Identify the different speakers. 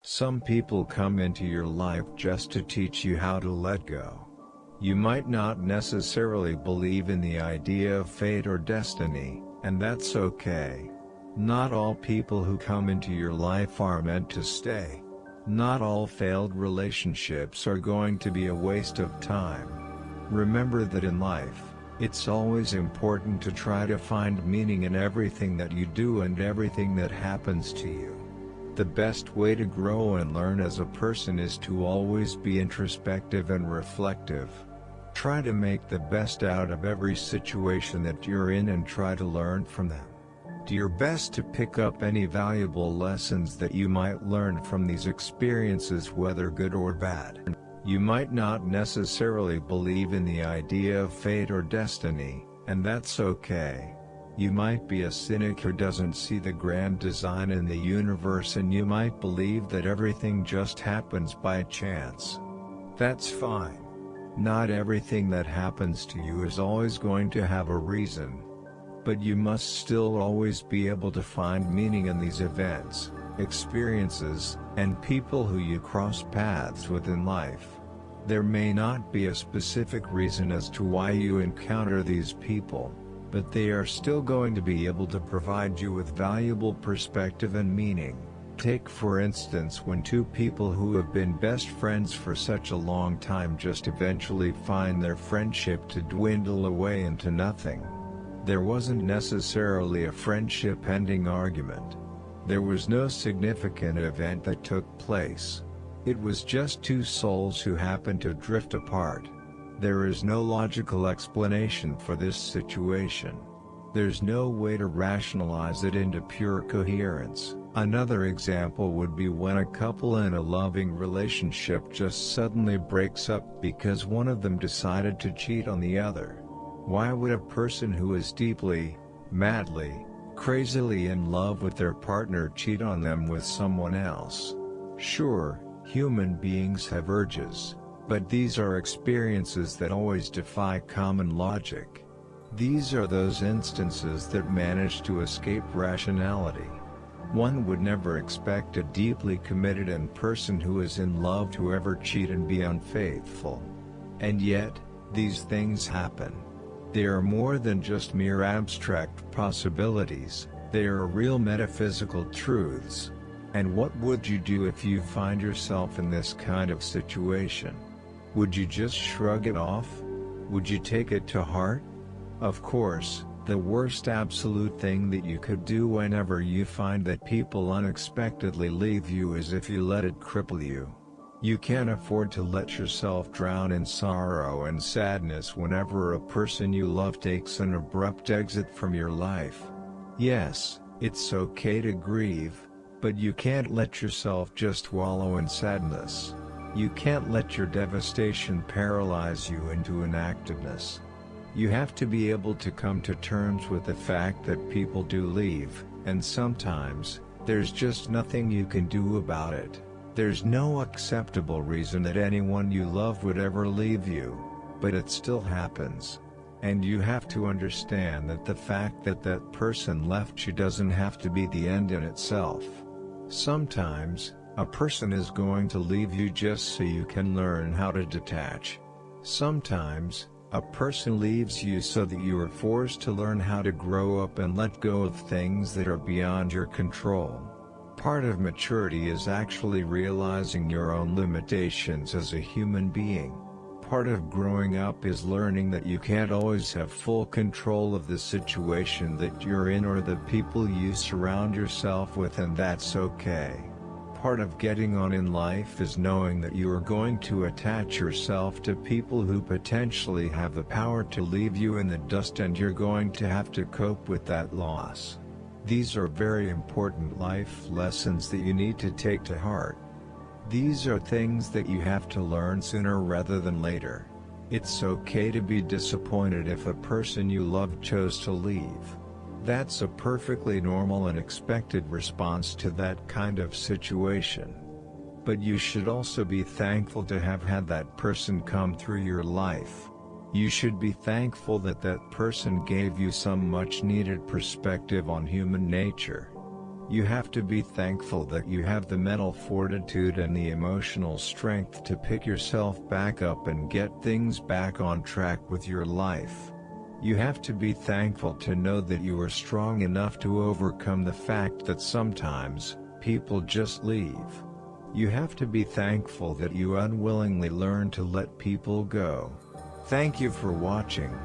Speaker 1: Some people come into your life just to teach you how to let go. You might not necessarily believe in the idea of fate or destiny, and that's okay. Not all people who come into your life are meant to stay. Not all failed relationships are going to be a waste of time. Remember that in life, it's always important to try to find meaning in everything that you do and everything that happens to you. The best way to grow and learn as a person is to always be introspective and reflective. Try to make the best out of every situation that you're in and try to learn from them. Do your best to pick up any valuable lessons that you might learn from these experiences, whether good or bad. You might not necessarily believe in the idea of fate or destiny, and that's okay. You might be a cynic who doesn't see the grand design in the universe, and you might believe that everything just happens by chance. That's fine. Not everything that happens to you is always going to have a reason. But you must still always be able to find meaning in these events, experiences, and people who you cross paths with in life. There may not be a specific reason as to why you encounter these people, but they are still going to be able to provide you with valuable perspective and meaning. Take for instance when two people who have been best friends for such a long time just eventually find their friendship to dwindle away into nothing. There wasn't necessarily a friendship-ending argument. There was no significant event that took place. It was just two souls who happened to drift apart. There is no logical explanation for this situation. There's no way to rationalize it into pure coherence. Another example would be when a couple in a loving relationship just suddenly breaks up because one of them decided to cheat on the other. Why would a person who is deeply, madly, crazily in love with their partner cheat on them with someone else? Sure, human beings have urges, but these are experiences that always defy common logic. These are those instances that manage to escape rationality. One would never expect a deeply committed person who is in love to ever cheat and be unfaithful. And yet, these things happen. They are more than just mere abstract possibilities, they are real metaphysical truths. And what would you do if you find yourself in this kind of situation? Would you just shrug it off? Would you take it to heart? Of course, the worst absolute thing that you could do whenever you find that people unexpectedly leave you is if you let it cripple you. You can't afford to let yourself drown in sorrow and sadness whenever a person you love takes an abrupt exit from your life. Yes, it's okay to grieve, but you can't let yourself just wallow in sadness. You can't let your devastation paralyze you into inactiveness. You have to be able to come to terms with the fact that people do leave, and sometimes, there's just nothing you can do about it. There's no acceptable reason that anyone you love would ever leave you, but it still happens. And you have to understand that the fact that that person left you doesn't have to be the end in itself. Sometimes, a person is going to leave you just so you can learn how to detach. Sometimes, a person leaves you so that you are forced to learn how to grow up and let go of things that are beyond your control. Part of maturity is actually realizing your own limitations as a human being. Part of growing up is learning that you can't always have full control of the situation that you're in or the people you surround yourself with, and that's okay. Part of getting on in life is knowing that you are going to attach yourself to people who potentially have the power to leave you in the dust, and you're going to have to cope with that loss. These are very important life lessons that you need to take to heart. These are things that you have to learn sooner rather than later. It's okay to be disappointed if a person you love chose to leave. That's a perfectly normal and expected response to that kind of situation. But you should also be thankful to have had that person come through your life. You should be thankful that that person gave you some much-needed perspective on human nature. You have to be thankful that you have the mental fortitude and the emotional strength to pick yourself back up and get things back on track with your life. You have to be thankful to know that you are strong enough to overcome the fact that sometimes people just leave. You have to be thankful that you unwillingly learn to let people go. Thank you for watching.